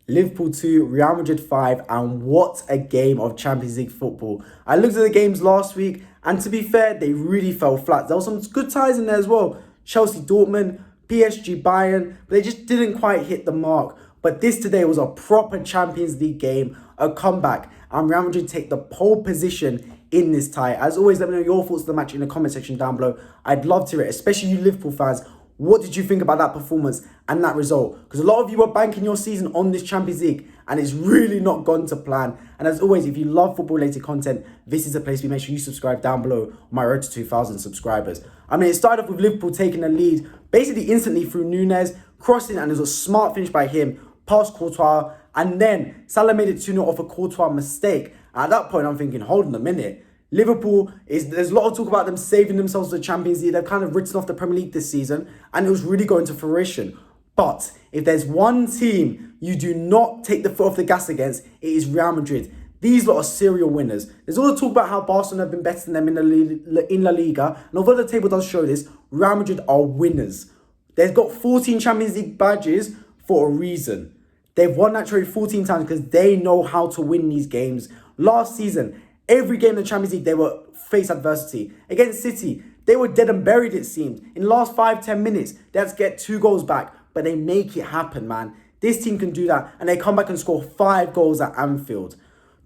Liverpool 2, Real Madrid 5, and what a game of Champions League football. I looked at the games last week, and to be fair, they really fell flat. There were some good ties in there as well. Chelsea, Dortmund, PSG, Bayern, but they just didn't quite hit the mark. But this today was a proper Champions League game, a comeback, and Real Madrid take the pole position in this tie. As always, let me know your thoughts on the match in the comment section down below. I'd love to hear it, especially you Liverpool fans. What did you think about that performance and that result? Because a lot of you are banking your season on this Champions League and it's really not gone to plan. And as always, if you love football-related content, this is the place to be. Make sure you subscribe down below on my road to 2,000 subscribers. I mean, it started off with Liverpool taking the lead basically instantly through Nunez, crossing, and it was a smart finish by him, past Courtois, and then Salah made it 2-0 off a Courtois mistake. And at that point, I'm thinking, hold on a minute. Liverpool, there's a lot of talk about them saving themselves for the Champions League. They've kind of written off the Premier League this season, and it was really going to fruition. But if there's one team you do not take the foot off the gas against, it is Real Madrid. These lot are serial winners. There's all the talk about how Barcelona have been better than them in La Liga, and although the table does show this, Real Madrid are winners. They've got 14 Champions League badges for a reason. They've won that trophy 14 times because they know how to win these games. Last season, every game in the Champions League, they were faced adversity. Against City, they were dead and buried, it seemed. In the last 5-10 minutes, they had to get 2 goals back, but they make it happen, man. This team can do that, and they come back and score 5 goals at Anfield.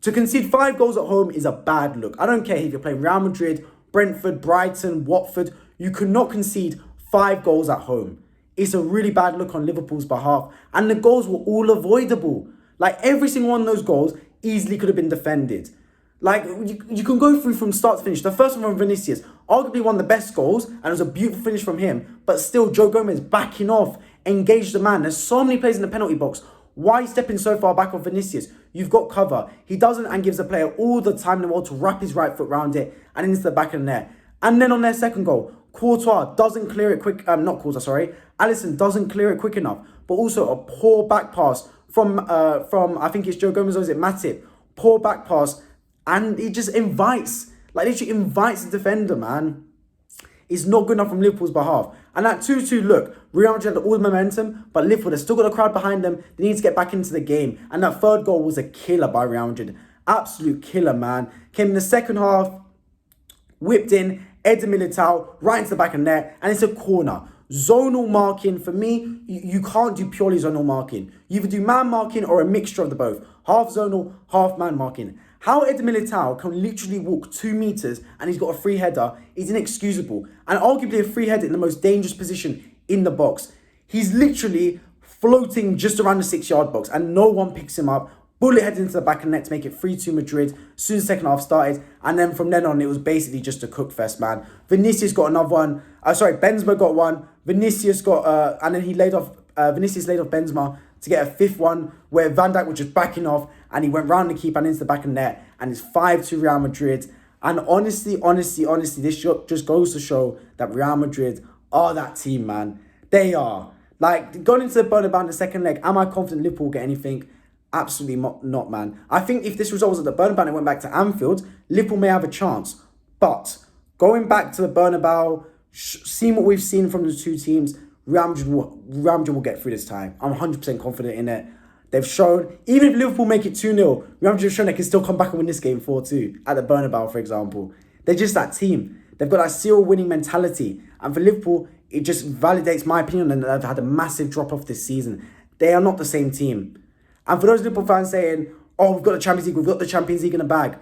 To concede 5 goals at home is a bad look. I don't care if you're playing Real Madrid, Brentford, Brighton, Watford. You cannot concede 5 goals at home. It's a really bad look on Liverpool's behalf, and the goals were all avoidable. Like, every single one of those goals easily could have been defended. Like, you can go through from start to finish. The first one from Vinicius, arguably one of the best goals, and it was a beautiful finish from him. But still, Joe Gomez backing off, engaged the man. There's so many players in the penalty box. Why stepping so far back on Vinicius? You've got cover. He doesn't and gives the player all the time in the world to wrap his right foot around it and into the back of the net. And then on their second goal, Courtois doesn't clear it quick. Not Courtois, sorry. Alisson doesn't clear it quick enough. But also a poor back pass from I think it's Joe Gomez or is it Matip? Poor back pass. And he just invites, like literally invites the defender, man. It's not good enough from Liverpool's behalf. And that 2-2 look, Real Madrid had all the momentum, but Liverpool, they've still got a crowd behind them. They need to get back into the game. And that third goal was a killer by Real Madrid. Absolute killer, man. Came in the second half, whipped in, Eder Militao, right into the back of the net, and it's a corner. Zonal marking, for me, you can't do purely zonal marking. You either do man marking or a mixture of the both. Half zonal, half man marking. How Eder Militao can literally walk 2 meters and he's got a free header is inexcusable. And arguably a free header in the most dangerous position in the box. He's literally floating just around the 6-yard box and no one picks him up. Bullet heads into the back of the net to make it 3-2 Madrid. As soon as the second half started. And then from then on, it was basically just a cook fest, man. Vinicius got another one. Benzema got one. Vinicius got, and then Vinicius laid off Benzema to get a 5th one where Van Dijk was just backing off and he went round the keeper and into the back of the net. And it's 5-2 Real Madrid. And honestly, this just goes to show that Real Madrid are that team, man. They are. Like, going into the Bernabeu in the second leg, am I confident Liverpool will get anything? Absolutely not, man. I think if this result was at the Bernabeu and it went back to Anfield, Liverpool may have a chance. But going back to the Bernabeu, seeing what we've seen from the two teams, Real Madrid will get through this time. I'm 100% confident in it. They've shown, even if Liverpool make it 2-0, Real Madrid have shown they can still come back and win this game 4-2 at the Bernabeu, for example. They're just that team. They've got that serial winning mentality. And for Liverpool, it just validates my opinion that they've had a massive drop-off this season. They are not the same team. And for those Liverpool fans saying, oh, we've got the Champions League, we've got the Champions League in the bag.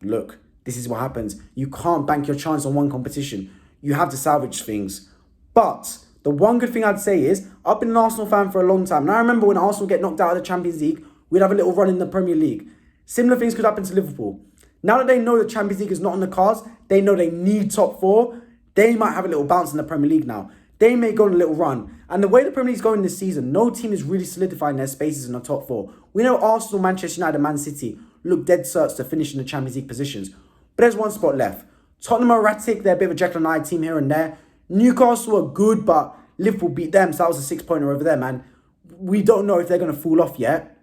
Look, this is what happens. You can't bank your chance on one competition. You have to salvage things. But the one good thing I'd say is, I've been an Arsenal fan for a long time. And I remember when Arsenal get knocked out of the Champions League, we'd have a little run in the Premier League. Similar things could happen to Liverpool. Now that they know the Champions League is not on the cards, they know they need top 4, they might have a little bounce in the Premier League now. They may go on a little run. And the way the Premier League is going this season, no team is really solidifying their spaces in the top 4. We know Arsenal, Manchester United, and Man City look dead certs to finish in the Champions League positions. But there's one spot left. Tottenham are erratic. They're a bit of a Jekyll and Hyde team here and there. Newcastle are good, but Liverpool beat them, so that was a 6-pointer over there, man. We don't know if they're going to fall off yet.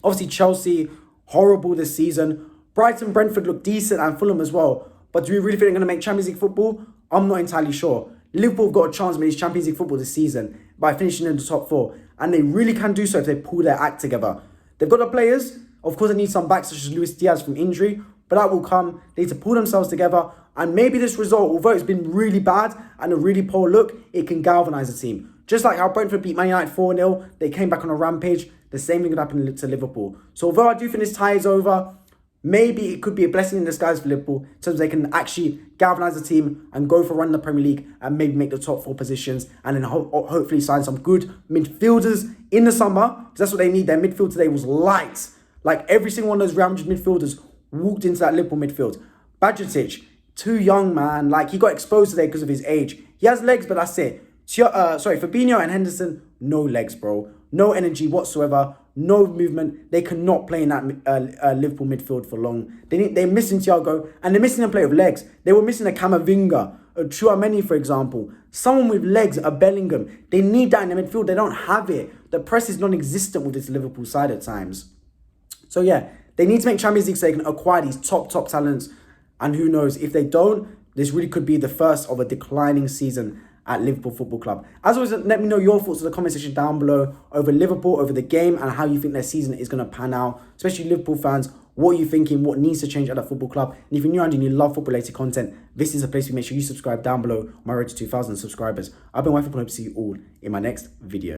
Obviously, Chelsea, horrible this season. Brighton, Brentford look decent, and Fulham as well. But do we really think they're going to make Champions League football? I'm not entirely sure. Liverpool have got a chance to make Champions League football this season by finishing in the top 4. and they really can do so if they pull their act together. They've got the players. Of course, they need some backs such as Luis Diaz from injury, but that will come. They need to pull themselves together, and maybe this result, although it's been really bad and a really poor look, it can galvanise the team. Just like how Brentford beat Man United 4-0, they came back on a rampage. The same thing could happen to Liverpool. So although I do think this tie is over, maybe it could be a blessing in disguise for Liverpool in terms of they can actually galvanise the team and go for a run in the Premier League and maybe make the top 4 positions and then hopefully sign some good midfielders in the summer, because that's what they need. Their midfield today was light. Like every single one of those Real Madrid midfielders walked into that Liverpool midfield. Bajcetic, too young, man. Like he got exposed today because of his age. He has legs, but that's it. Fabinho and Henderson, no legs, bro. No energy whatsoever. No movement. They cannot play in that Liverpool midfield for long. They're missing Thiago, and they're missing a player with legs. They were missing a Camavinga, a Tchouaméni, for example. Someone with legs, a Bellingham. They need that in the midfield. They don't have it. The press is non-existent with this Liverpool side at times. So yeah, they need to make Champions League so they can acquire these top talents. And who knows, if they don't, this really could be the first of a declining season at Liverpool Football Club. As always, let me know your thoughts in the comment section down below over Liverpool, over the game, and how you think their season is going to pan out. Especially Liverpool fans, what are you thinking? What needs to change at the football club? And if you're new and you love football-related content, this is a place to make sure you subscribe down below. My road to 2,000 subscribers. I've been Wifey, and hope to see you all in my next video.